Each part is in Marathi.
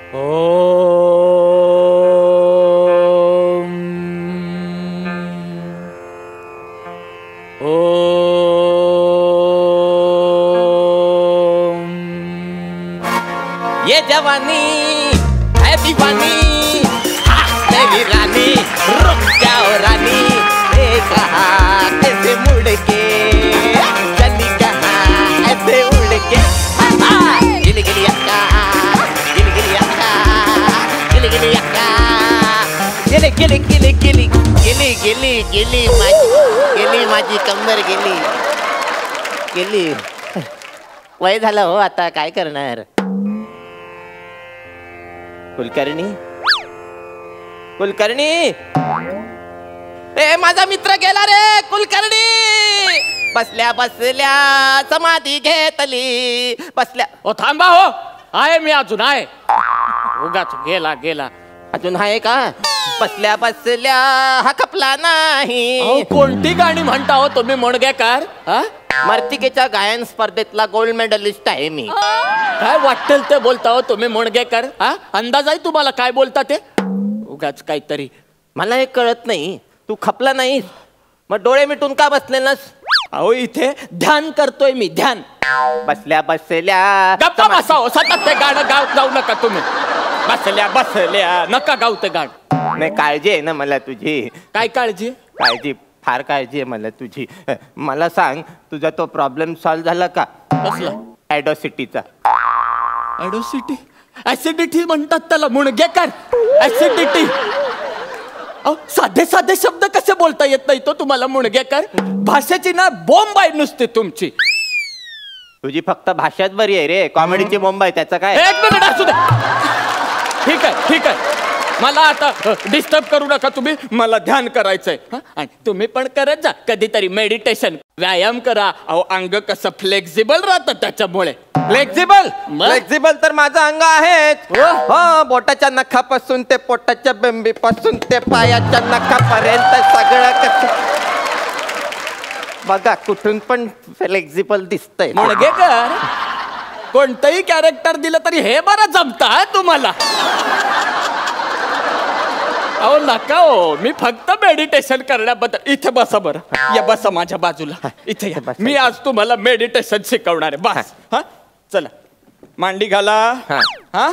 ये जवानी है दीवानी, तेरी रानी रुक जाओ रानी, एक हाथ से मुड़ के चली कहाँ ऐसे उड़ के। गिली गिली अक्का, गिली गिली अक्का, गिली गिली अक्का, गिली गिली गिली गिली गिली गिली गिली माझी कंबर गेली गेली। वय झालं हो आता, काय करणार। कुलकर्णी, कुलकर्णी, ए माझा मित्र गेला रे कुलकर्णी। बसल्या बसल्या समाधी घेतली, बसल्या। ओ थांबा हो, आहे मी अजून आहे। उगाच गेला गेला, अजून आहे का? बसल्या बसल्या हा खपला नाही। कोणती गाणी म्हणता हो तुम्ही मुणगेकर? मर्तिकेच्या गायन स्पर्धेतला गोल्ड मेडलिस्ट आहे मी। काय वाटेल ते बोलता हो तुम्ही मुणगेकर? अंदाज आहे तुम्हाला काय बोलता ते? उगाच काहीतरी। मला हे कळत नाही, तू खपला नाहीस मग डोळे मिटून का बसलेलास? अहो इथे ध्यान करतोय मी, ध्यान। बसल्या बसल्या गप्पा बसा हो, सतत ते गाणं गात जाऊ नका तुम्ही। बसल्या बसल्या नका गाऊ ते गाणं। नाही, काळजी आहे ना मला तुझी। काय काळजी? काळजी, फार काळजी आहे मला तुझी। मला सांग, तुझा तो प्रॉब्लेम सॉल्व्ह झाला का? कसला? ऍडोसिटीचा। ऍडोसिटी? ऍसिडिटी म्हणतात त्याला मुणगेकर, ऍसिडिटी। साधे साधे शब्द कसे बोलता येत नाही तो तुम्हाला मुणगेकर? भाषेची ना बॉम्ब आहे नुसती तुमची। तुझी फक्त भाषाच बरी आहे रे, कॉमेडीची बॉम्ब आहे, त्याचं काय? एक मिनिट असू दे। ठीक आहे ठीक आहे, मला आता डिस्टर्ब करू नका तुम्ही, मला ध्यान करायचंय। आणि तुम्ही पण करत जा कधीतरी मेडिटेशन, व्यायाम करा। अहो अंग कसं फ्लेक्झिबल राहतं त्याच्यामुळे। फ्लेक्झिबल? फ्लेक्झिबल तर माझं अंग आहे। हो, बोटाच्या नखापासून ते पोटाच्या बेंबीपासून ते पायाच्या नखापर्यंत सगळं कसं बघा, कुठून पण फ्लेक्झिबल दिसतंय। मुणगेकर, कोणतंही कॅरेक्टर दिलं तरी हे बरं जमतं तुम्हाला। अहो नका हो, मी फक्त मेडिटेशन करण्याबद्दल। इथे बसा बरं, या बसा माझ्या बाजूला, इथे या। मी आज तुम्हाला मेडिटेशन शिकवणार आहे, बस। हा चला, मांडी घाला। हा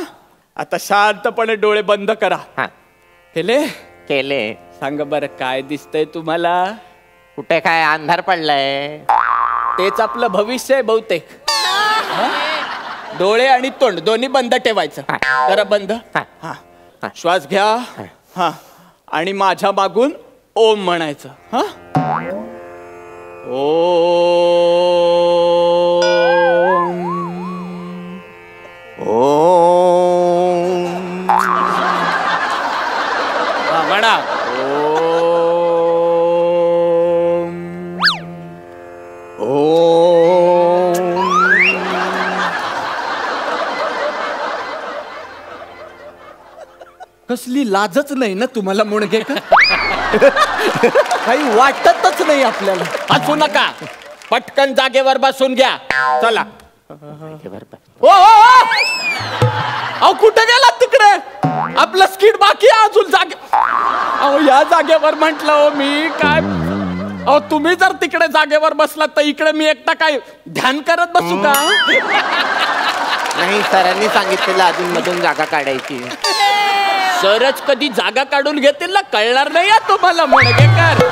आता शांतपणे डोळे बंद करा। केले? केले। सांगा बरं, काय दिसतंय तुम्हाला? कुठे काय अंधार पडलाय? तेच आपलं भविष्य आहे बहुतेक। डोळे आणि तोंड दोन्ही बंद ठेवायचं। जरा बंद। श्वास घ्या। हा, आणि माझ्या मागून ओम म्हणायचं। हा, ओम ओम। म्हणा ओम ओम। कसली लाजच नाही ना तुम्हाला मुणगेकर? काही वाटतच नाही आपल्याला। हसू नका, पटकन जागेवर बसून घ्या। चला। ओ अहो कुठे गेला तिकडे? आपलं स्किट बाकी आहे अजून। जागे, अहो या जागेवर म्हटलं हो मी। काय अहो, तुम्ही जर तिकडे जागेवर बसलात तर इकडे मी एकटा काय ध्यान करत बसू का? नाही, सरांनी सांगितलेलं अजून मधून जागा काढायची। सरच कधी जागा काढून घेतील ना, कळणार नाही तुम्हाला मुणगेकर।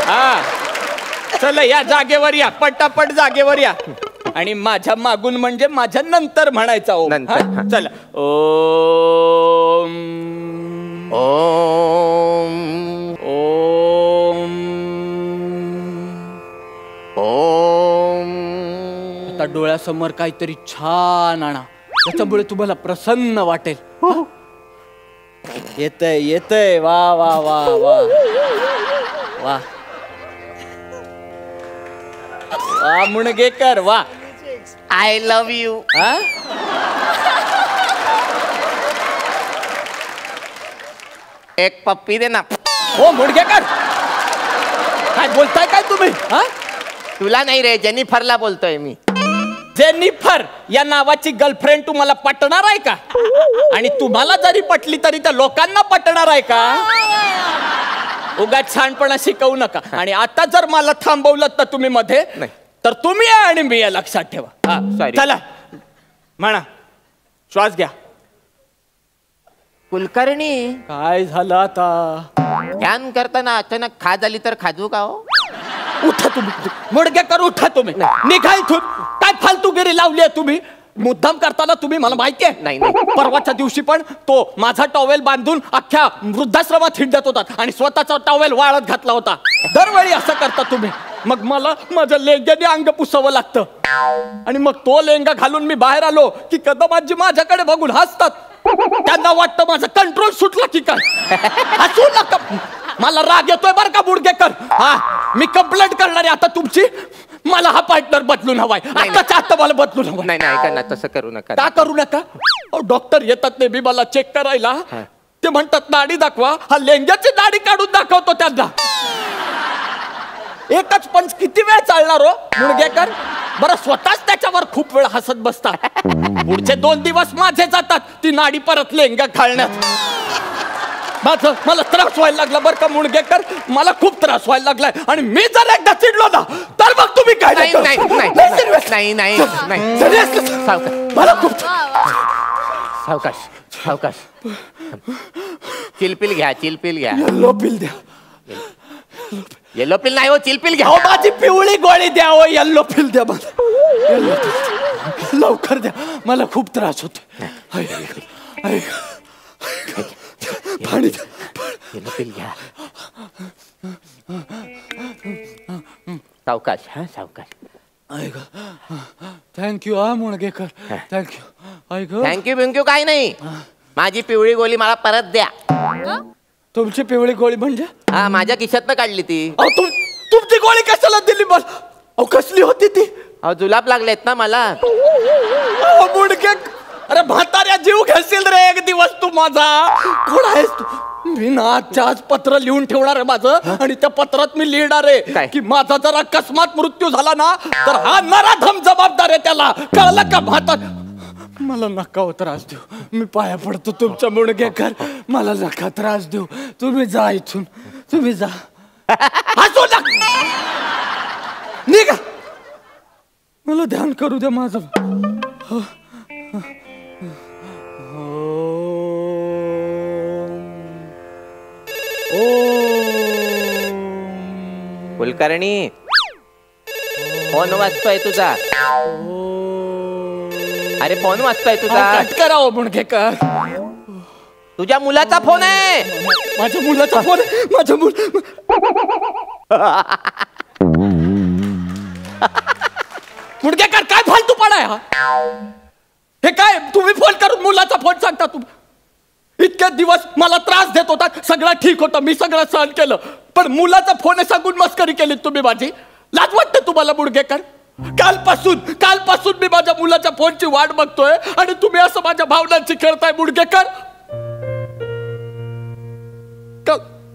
हा चला, या जागेवर या, पटापट जागेवर या। आणि माझ्या मागून म्हणजे माझ्या नंतर म्हणायचा ओम। चला, ओम ओम ओम ओम। आता डोळ्यासमोर काहीतरी छान आणा, त्याच्यामुळे तुम्हाला प्रसन्न वाटेल। येतय येतय, वा वा वा वा वा वा मुणगेकर, वा। I love you. एक पप्पी दे ना। हो मुणगेकर, काय बोलताय काय तुम्ही? तुला नाही रे, जेनिफरला बोलतोय मी। जेनिफर या नावाची गर्लफ्रेंड तुम्हाला पटणार आहे का? आणि तुम्हाला जरी पटली तरी त्या लोकांना पटणार आहे का? उगाच छानपणा शिकवू नका. आणि आता जर मला थांबवलं तर तुम्ही मध्ये नाही. तर तुम्ही आहे आणि मी आहे, लक्षात ठेवा. Sorry. चला म्हणा, श्वास घ्या. कुलकर्णी, काय झालं आता? ध्यान करताना अचानक खाज आली तर खाजू का हो? उठा तुम्ही, मुडगेकर उठा तुम्ही, निघा इथून. काय फालतूगिरी लावली आहे तुम्ही? मुद्दाम करताना तुम्ही, मला माहिती आहे. नाही. परवाच्या दिवशी पण तो माझा टॉवेल बांधून अख्ख्या वृद्धाश्रमात हिंडत होता आणि स्वतःचा टॉवेल वाळत घातला होता. दरवेळी असं करता तुम्ही. मग मला माझ्या लेंग्याने अंग पुसावं लागतं आणि मग तो लेंगा घालून मी बाहेर आलो की कदमाजी माझ्याकडे बघून हसतात. त्यांना वाटतं माझं कंट्रोल सुटलं की काय. हसू नका, मला राग येतोय बरं का मुडगेकर. हा, मी कंप्लेंट करणार आहे आता तुमची. मला हा पार्टनर बदलून हवाय, आताच्या आता मला बदलून हवाय. नाही ऐका ना, तसं करू नका. का करू नका? डॉक्टर येतात नेहमी मला चेक करायला. ते म्हणतात दाढी दाखवा. हा लेंग्याची दाढी काढून दाखवतो त्यांना. एकच पंच किती वेळ चालणार हो मुडगेकर? बरं, स्वतःच त्याच्यावर खूप वेळ हसत बसता. पुढचे 2 दिवस माझे जातात ती नाडी परत लेंगा घालण्यात. मला त्रास व्हायला लागला बरं का मुडगेकर, मला खूप त्रास व्हायला लागलाय. आणि मी जर एकदा चिडलो ना तर मग तुम्ही काय नाही. मला खूप सावकाश. चिलपिल घ्या. येल्लो पिल द्या. येलो पिल नाही हो, चिलपिल घ्या. माझी पिवळी गोळी द्या हो, येल्लो पिल द्या मला. लवकर द्या, मला खूप त्रास होतो. पाणी द्या. येलो पिल घ्या. सावकाश. थँक्यू हा मुडगेकर, थँक्यू. थँक्यू काय नाही. माझी पिवळी गोळी मला परत द्या. तुमची पिवळी गोळी म्हणजे? हा, माझ्या खिशातनं काढली ती. तुमची गोळी कशाला दिली मला? अहो, कसली होती ती? अहो, जुलाब लागलेत ना मला. मुडगे, अरे म्हाताऱ्या जीव घेशील रे एक दिवस तू माझा. कोण आहेस तू? मी ना आजच्या आज पत्र लिहून ठेवणार आहे माझं, आणि त्या पत्रात मी लिहिणार आहे की माझा जर अकस्मात मृत्यू झाला ना तर हा नराधम जबाबदार आहे त्याला. कळलं का म्हातार? मला नका हो त्रास देऊ, मी पाया पडतो तुमच्या मुडगेकर. मला नका त्रास देऊ. तुम्ही जा इथून, तुम्ही जा. हसू नका, निघा. मला ध्यान करू दे माझं. कुलकर्णी, फोन वाजतोय तुझा. अरे फोन वाजतोय तुझा. कट करा हो मुडगेकर. तुझ्या मुलाचा फोन आहे. माझ्या मुलाचा फोन आहे. माझ्या मुडगेकर, काय फालतूपणा आहे हा? हे काय तुम्ही फोन करून मुलाचा फोन सांगता? तुम्ही इतके दिवस मला त्रास देत होता, सगळं ठीक होतं, मी सगळं सहन केलं, पण मुलाचा फोन सांगून मस्करी केली तुम्ही माझी. लाज वाटते तुम्हाला मुडगेकर? कालपासून मी माझ्या मुलाच्या फोनची वाट बघतोय आणि तुम्ही असं माझ्या भावनांची खेळताय मुडगेकर.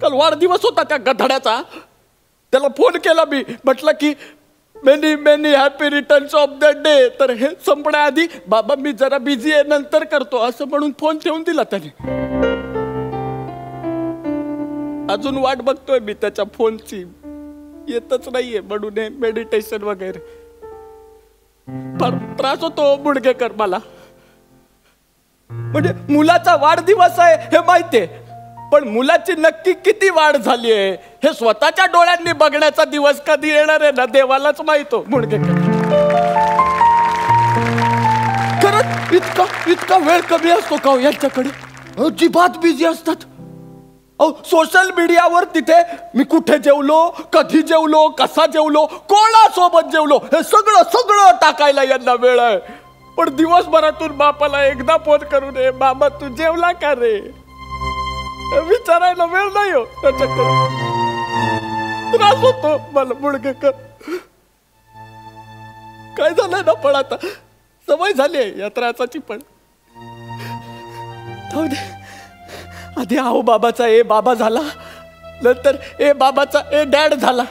काल वाढदिवस होता त्या गधड्याचा. त्याला फोन केला मी, म्हटलं की many happy returns of the day. तर हे संपण्याआधी बाबा मी जरा बिझी आहे, नंतर करतो असं म्हणून फोन ठेवून दिला त्याने. अजून वाट बघतोय मी त्याच्या फोनची, येतच नाहीये म्हणून मेडिटेशन वगैरे. फार त्रास होतो मुडगेकर मला. म्हणजे मुलाचा वाढदिवस आहे हे माहितीये, पण मुलाची नक्की किती वाढ झाली आहे हे स्वतःच्या डोळ्यांनी बघण्याचा दिवस कधी येणार आहे ना देवालाच माहित हो मुडगेकर. खरंच इतका वेळ कमी असतो का यांच्याकडे? अजिबात बिझी असतात. सोशल मीडियावर तिथे मी कुठे जेवलो, कधी जेवलो, कसा जेवलो, कोणासोबत जेवलो हे सगळं टाकायला यांना वेळ आहे. पण दिवसभरातून बापाला एकदा फोन करून ये बाबा तू जेवला का रे विचारायला वेळ नाही हो त्याच्याकडे. त्रास होतो मला मुडगेकर. काय झालंय ना, पण आता सवय झाली आहे या त्रासाची. पण आधी आहो बाबाचा ए बाबा झाला, नंतर ए बाबाचा ए डॅड झाला.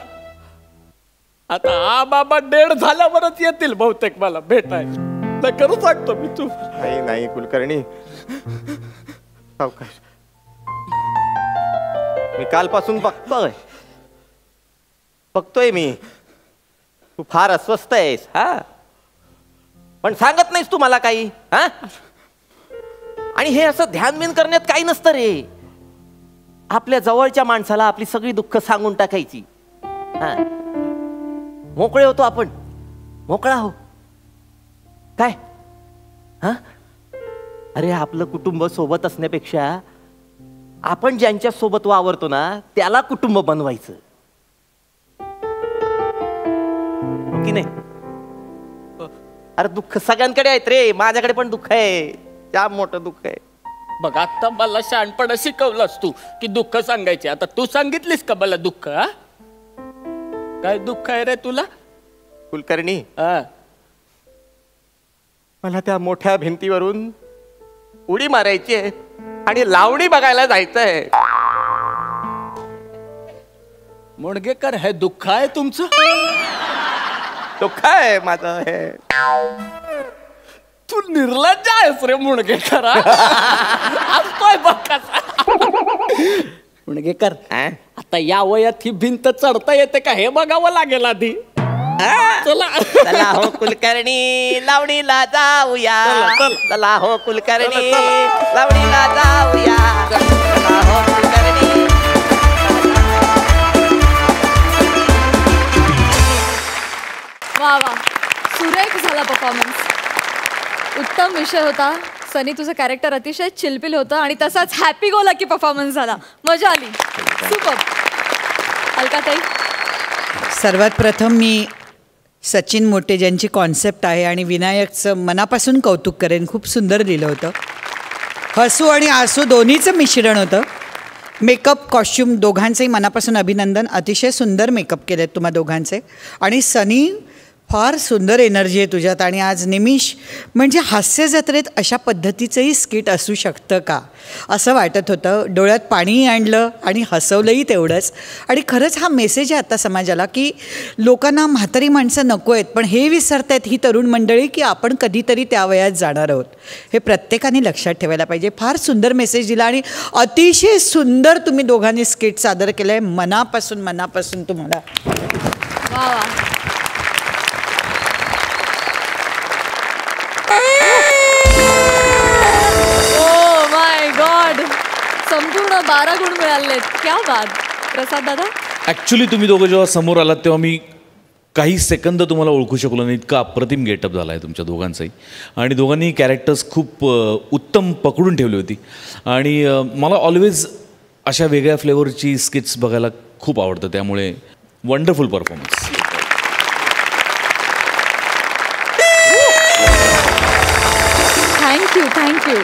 आता हा बाबा 1:30 झाल्यावरच येतील बहुतेक मला भेटाय. करू सांगतो मी तू. नाही नाही कुलकर्णी, सावकाश. मी कालपासून बघतोय मी, तू फार अस्वस्थ आहेस. हा, पण सांगत नाहीस तू मला काही. हा, आणि हे असं ध्यान बिन करण्यात काही नसतं रे. आपल्या जवळच्या माणसाला आपली सगळी दुःख सांगून टाकायची. हा, मोकळे होतो आपण, मोकळा हो. काय हा, अरे आपलं कुटुंब सोबत असण्यापेक्षा आपण ज्यांच्या सोबत वावरतो ना त्याला कुटुंब बनवायचं, हो की नाही? अरे दुःख सगळ्यांकडे आहेत रे, माझ्याकडे पण दुःख आहे, जाम मोठं दुःख आहे. बघ आता मला शहाणपणा शिकवलंस तू की दुःख सांगायचे. आता तू सांगितलीस का मला दुःख? हा, काय दुःख आहे रे तुला कुलकर्णी? हा, मला त्या मोठ्या भिंतीवरून उडी मारायची आहे आणि लावणी बघायला जायचंय. मुणगेकर, हे दुःख आहे तुमचं? दुःख आहे माझं हे. तू निर्लज्ज आहेस रे मुणगेकर. असतोय बघ कसा. मुणगेकर, आता या वयात ही भिंत चढता येते का हे बघावं लागेल आधी. चला चला हो कुलकर्णी, लावणीला जाऊया. चला हो कुलकर्णी, लावणीला जाऊया. चला हो कुलकर्णी. वा वा, सुरेख झाला परफॉर्मन्स. उत्तम विषय होता. सनी, तुझं कॅरेक्टर अतिशय चिलपिल होतं आणि तसाच हॅपी गो लकी परफॉर्मन्स झाला. मजा आली. सुपर. अलकाताई? सर्वात प्रथम मी सचिन मोटे ज्यांची कॉन्सेप्ट आहे आणि विनायकचं मनापासून कौतुक करेन. खूप सुंदर लिहिलं होतं. हसू आणि आसू दोन्हीचं मिश्रण होतं. मेकअप, कॉस्ट्यूम दोघांचंही मनापासून अभिनंदन. अतिशय सुंदर मेकअप केलेत तुम्हा दोघांचे. आणि सनी, फार सुंदर एनर्जी आहे तुझ्यात. आणि आज निमिष म्हणजे हास्य जत्रेत अशा पद्धतीचंही स्किट असू शकतं का असं वाटत होतं. डोळ्यात पाणीही आणलं आणि हसवलंही तेवढंच. आणि खरंच हा मेसेज आहे आता समाजाला की लोकांना म्हातारी माणसं नको आहेत, पण हे विसरतायत ही तरुण मंडळी की आपण कधीतरी त्या वयात जाणार आहोत. हे प्रत्येकाने लक्षात ठेवायला पाहिजे. फार सुंदर मेसेज दिला आणि अतिशय सुंदर तुम्ही दोघांनी स्किट सादर केलं आहे. मनापासून तुम्हाला वा वा. संपूर्ण 12 गुण मिळालेत. क्या बात. प्रसाद दादा? ॲक्च्युली तुम्ही दोघं जेव्हा समोर आलात तेव्हा मी काही सेकंद तुम्हाला ओळखू शकलो नाही. इतका अप्रतिम गेटअप झाला आहे तुमच्या दोघांचाही. आणि दोघांनी कॅरेक्टर्स खूप उत्तम पकडून ठेवली होती. आणि मला ऑलवेज अशा वेगळ्या फ्लेवरची स्किट्स बघायला खूप आवडतं. त्यामुळे वंडरफुल परफॉर्मन्स. थँक्यू.